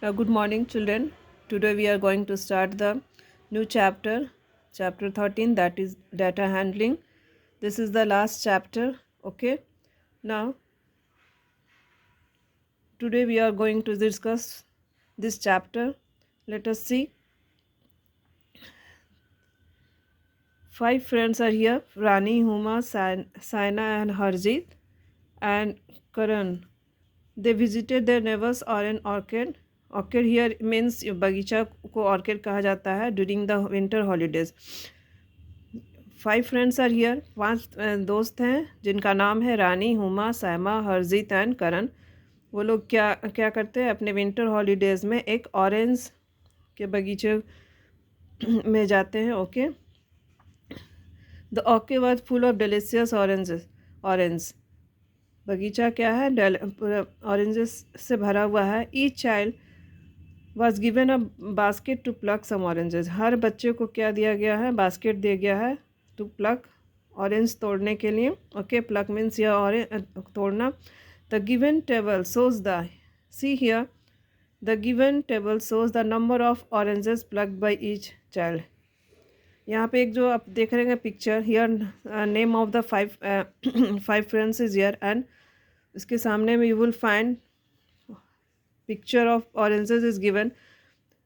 Good morning, children. Today we are going to start the new chapter, chapter 13, that is data handling. This is the last chapter. Okay. Now, today we are going to discuss this chapter. Let us see. 5 friends are here: Rani, Huma, Saina, and Harjeet, and Karan. They visited their neighbors or an orchid. Orchid here means बगीचा को orchid कहा जाता है during the winter holidays. 5 friends are here, 5 दोस्त हैं जिनका नाम है रानी, हुमा, साइमा, हरजीत एंड करण। वो लोग क्या क्या करते हैं अपने विंटर हॉलीडेज़ में एक ऑरेंज के बगीचे में जाते हैं। Okay, the orchid was full of delicious orange. बगीचा क्या है, ऑरेंजेस से भरा हुआ है। Each child was given a basket to pluck some oranges. हर बच्चे को क्या दिया गया है, बास्केट दिया गया है टू प्लक, ऑरेंज तोड़ने के लिए। ओके, प्लक मीन्स यह ऑरेंज तोड़ना। The given table shows the, C here, the given table shows the number of oranges plucked by each child. यहाँ पे एक जो आप देख रहे हैं picture, here name of the five friends is here, and इसके सामने में you will find picture of oranges is given.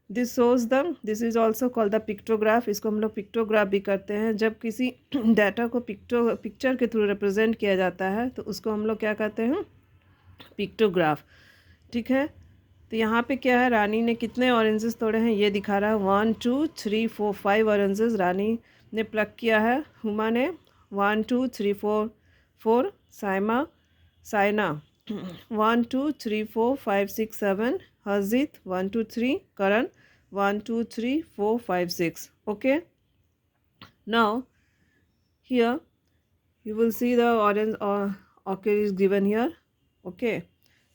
This shows the, this is also called the pictograph. इसको हम लोग पिक्टोग्राफ भी करते हैं। जब किसी डाटा को पिक्चर के थ्रू रिप्रेजेंट किया जाता है तो उसको हम लोग क्या कहते हैं, पिक्टोग्राफ। ठीक है, तो यहाँ पे क्या है, रानी ने कितने ऑरेंजेस तोड़े हैं ये दिखा रहा है। 1 2 3 4 5 ऑरेंजेस रानी ने प्लक किया है। हुमा ने 1 2 3 4 4, साइना 1 2 3 4 5 6 7, हरजीत 1 2 3, करण 1 2 3 4 5 6। Okay, now here you will see the orange orchid is given here. Okay,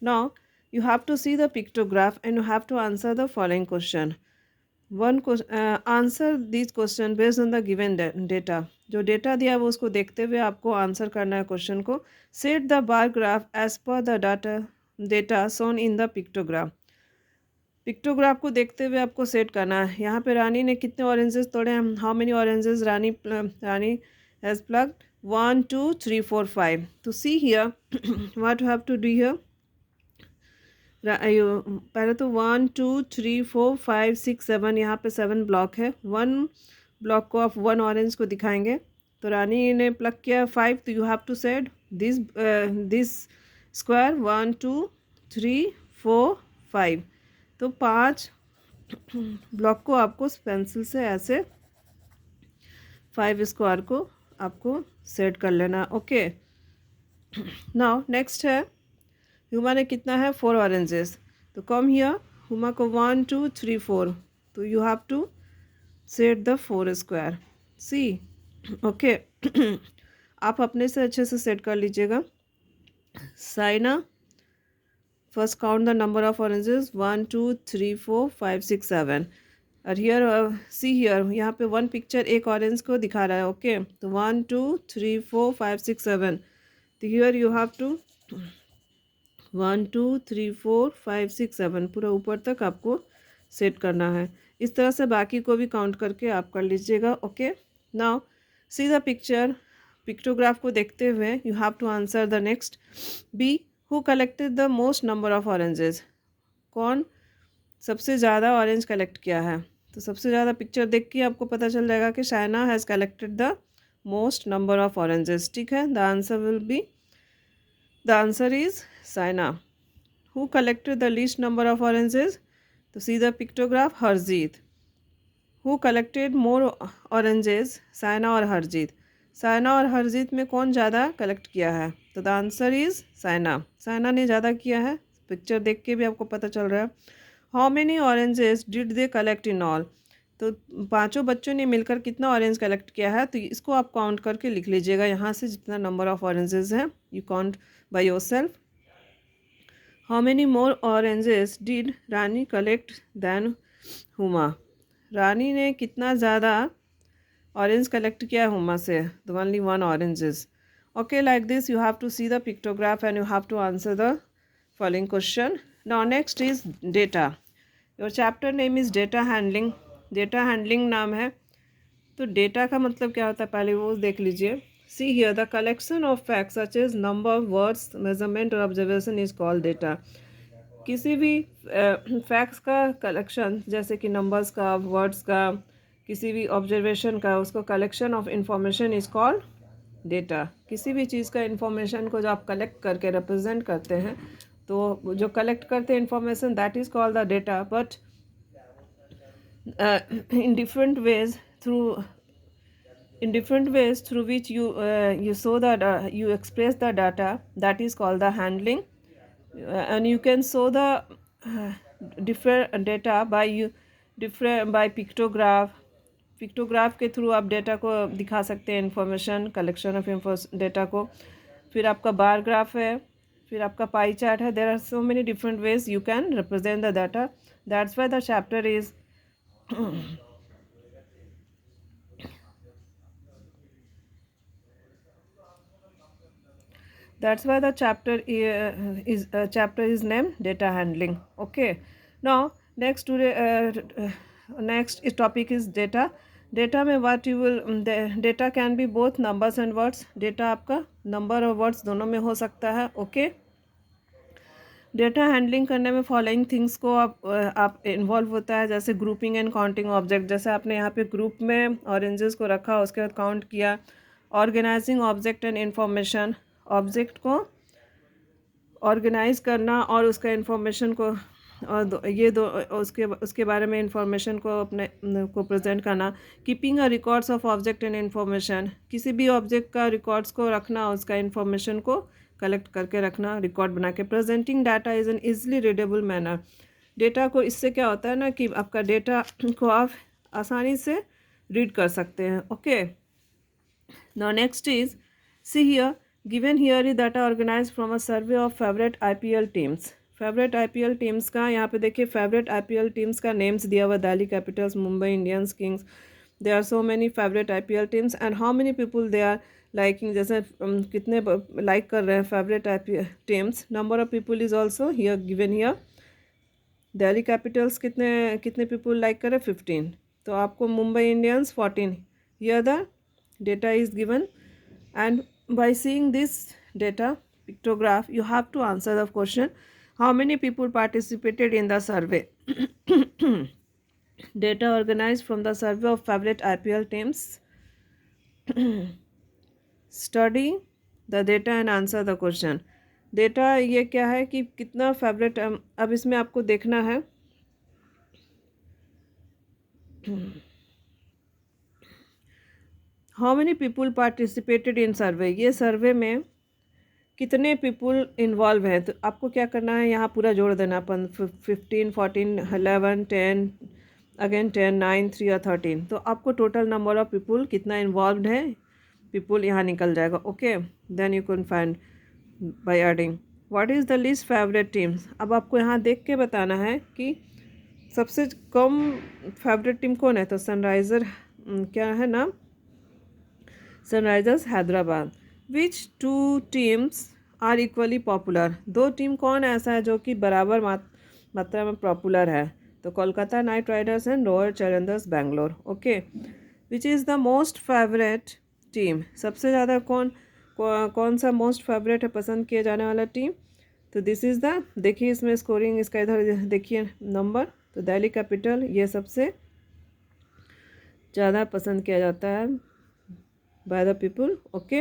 now you have to see the pictograph and you have to answer the following question. Answer these question based on the given data. जो data दिया है वो उसको देखते हुए आपको answer करना है क्वेश्चन को। Set the bar graph as per the data shown in the pictograph. Pictograph को देखते हुए आपको सेट करना है। यहाँ पे रानी ने कितने ऑरेंजेस तोड़े हैं, how many oranges Rani has plugged, 1 2 3 4 5। तो see here what you have to do here, पहले तो 1 2 3 4 5 6 7, यहाँ पे 7 ब्लॉक है। 1 ब्लॉक को आप 1 ऑरेंज को दिखाएंगे। तो रानी ने प्लग किया 5, तो you have to set this square 1 2 3 4 5। तो 5 ब्लॉक को आपको पेंसिल से ऐसे 5 स्क्वायर को आपको सेट कर लेना। ओके, नाउ नेक्स्ट है, हुमा ने कितना है, 4 ऑरेंजेस। तो कम हियर, हुमा को 1 2 3 4, तो you have to set the 4 square. See, okay, आप अपने से अच्छे से सेट कर लीजिएगा। Saina, first count the number of oranges, 1 2 3 4 5 6 7। और हियर सी हियर, यहाँ पे 1 पिक्चर एक ऑरेंज को दिखा रहा है। ओके, तो 1 2 3 4 5 6 7। तो हियर यू हैव टू 1 2 3 4 5 6 7 पूरा ऊपर तक आपको सेट करना है। इस तरह से बाकी को भी काउंट करके आप कर लीजिएगा। Okay, now see the picture. Pictograph को देखते हुए you have to answer the next. B, who collected the most number of oranges. कौन सबसे ज़्यादा ऑरेंज कलेक्ट किया है। तो सबसे ज़्यादा पिक्चर देख के आपको पता चल जाएगा कि Shaina has collected the most number of oranges. ठीक है, the answer will be, the answer is Saina. Who collected the least number of oranges, तो see the pictograph, Harjeet. Who collected more oranges, Saina और हरजीत। साइना और हरजीत में कौन ज़्यादा कलेक्ट किया है, तो the answer is Saina. Saina ने ज़्यादा किया है, पिक्चर देख के भी आपको पता चल रहा है। How many oranges did they collect in all. तो 5 बच्चों ने मिलकर कितना ऑरेंज कलेक्ट किया है, तो इसको आप काउंट करके लिख लीजिएगा। यहाँ से जितना नंबर ऑफ ऑरेंजेस हैं you count by yourself. How many more oranges did Rani collect than Huma. Rani ने कितना ज़्यादा ऑरेंज कलेक्ट किया हुमा से, तो only 1 oranges. Okay, like this you have to see the pictograph and you have to answer the following question. Now next is data. Your chapter name is data handling, data handling नाम है। तो data का मतलब क्या होता है पहले वो देख लीजिए। See here the collection of facts such as number, words, measurement और ऑब्जर्वेशन इज कॉल्ड डेटा। किसी भी फैक्ट्स का कलेक्शन, जैसे कि नंबर्स का, वर्ड्स का, किसी भी ऑब्जर्वेशन का, उसको collection of information is called data. किसी भी चीज़ का इंफॉर्मेशन को जो आप कलेक्ट करके रिप्रेजेंट करते हैं, तो जो कलेक्ट करते हैं information, that is called the data. But in different ways through through which you show that you express the data, that is called the handling. And you can show the different data by pictograph। Pictograph के through आप data को दिखा सकते हैं, information collection of data को। फिर आपका bar graph है, फिर आपका पाई चार्ट है। There are so many different ways you can represent the data. That's why the chapter is that's why the chapter is named data handling. Okay, now next topic is data. Data में what you will data can be both numbers and words. Data आपका number और words दोनों में हो सकता है. Okay, data handling करने में फॉलोइंग थिंग्स को आप इन्वॉल्व होता है, जैसे ग्रुपिंग एंड काउंटिंग ऑब्जेक्ट। जैसे आपने यहाँ पे ग्रुप में ऑरेंजेस को रखा, उसके बाद काउंट किया। Organising object and information, object को ऑर्गेनाइज करना और उसका इंफॉर्मेशन को उसके बारे में इंफॉर्मेशन को अपने को प्रेजेंट करना। Keeping a records of object and information, किसी भी ऑब्जेक्ट का रिकॉर्ड्स को रखना, उसका इंफॉर्मेशन को कलेक्ट करके रखना, रिकॉर्ड बना के। Presenting data is an easily readable manner, data को, इससे क्या होता है ना कि आपका डेटा को आप आसानी से रीड कर सकते हैं। Okay, now next is see here, given here is data organise from a survey of favourite IPL teams. Favourite IPL teams का यहाँ पे देखिए, फेवरेट आईपीएल टीम्स का नेम्स दिया हुआ, Delhi Capitals, Mumbai Indians, Kings. There are so many favourite IPL teams and how many people they are liking, जैसे कितने like कर रहे हैं favourite IPL teams. Number of people is also here given here. Delhi Capitals कितने people like कर रहे हैं, 15। तो आपको Mumbai Indians 14। Here the data is given and by seeing this data pictograph you have to answer the question, how many people participated in the survey? Data organized from the survey of favorite IPL teams. Study the data and answer the question. Data ये क्या है कि कितना favourite, अब इसमें आपको देखना है how many people participated in survey, ये सर्वे में कितने पीपल इन्वॉल्व हैं। तो आपको क्या करना है, यहाँ पूरा जोड़ देना अपन, 15, 14, 11, 10, अगेन 10, 9, 3 और 13। तो आपको टोटल नंबर ऑफ पीपल कितना इन्वॉल्व है, पीपल यहाँ निकल जाएगा। Okay, then you can find by adding what is the least favourite teams. अब आपको यहाँ देख के बताना है कि सबसे कम फेवरेट टीम कौन है। तो सनराइज़र क्या है नाम, Sunrisers Hyderabad. Which two teams are equally popular, दो टीम कौन ऐसा है जो कि बराबर मात्रा में पॉपुलर है। तो Kolkata night Riders and royal Challengers Bangalore. Okay, which is the most favourite team, सबसे ज़्यादा कौन सा मोस्ट फेवरेट है, पसंद किया जाने वाला टीम। तो दिस इज़ द, देखिए इसमें स्कोरिंग, इसका इधर देखिए नंबर। तो दिल्ली कैपिटल ये सबसे ज़्यादा पसंद किया जाता है by the people. Okay,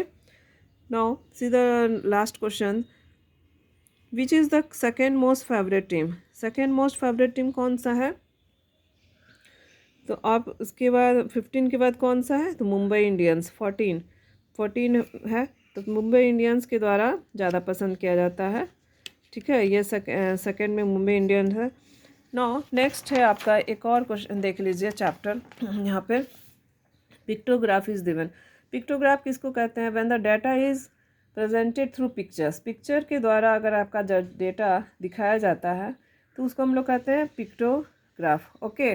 now see the last question, which is the second most favorite team, second most favorite team कौन सा है। तो आप उसके बाद 15 के बाद कौन सा है, तो मुंबई इंडियंस। 14 है, तो मुंबई इंडियंस के द्वारा ज़्यादा पसंद किया जाता है। ठीक है, ये सेकेंड में मुंबई इंडियंस है। नाउ नेक्स्ट है आपका एक और क्वेश्चन देख लीजिए चैप्टर, यहाँ पे पिक्टोग्राफ इज गिवन। पिक्टोग्राफ किसको कहते हैं, when the data is presented through pictures, picture के द्वारा अगर आपका डेटा दिखाया जाता है तो उसको हम लोग कहते हैं pictograph. Okay,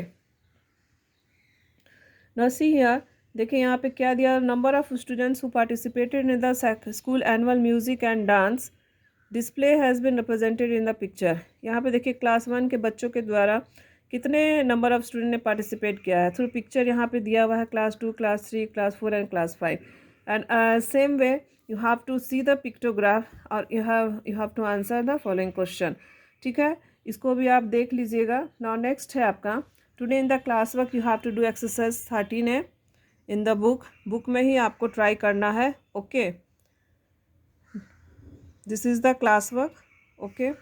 now see here, देखिए यहाँ पे क्या दिया, number of students who participated in the school annual music and dance display has been represented in the picture. यहाँ पे देखिए क्लास 1 के बच्चों के द्वारा कितने नंबर ऑफ स्टूडेंट ने पार्टिसिपेट किया है। थ्रू पिक्चर यहाँ पे दिया हुआ है class 2, class 3, class 4 and class 5। And same way you have to see the pictograph और you have to answer the following question. ठीक है, इसको भी आप देख लीजिएगा। नाउ नेक्स्ट है आपका today in the class work you have to do exercise 13 in the book में ही आपको ट्राई करना है। Okay, this is the class work. Okay.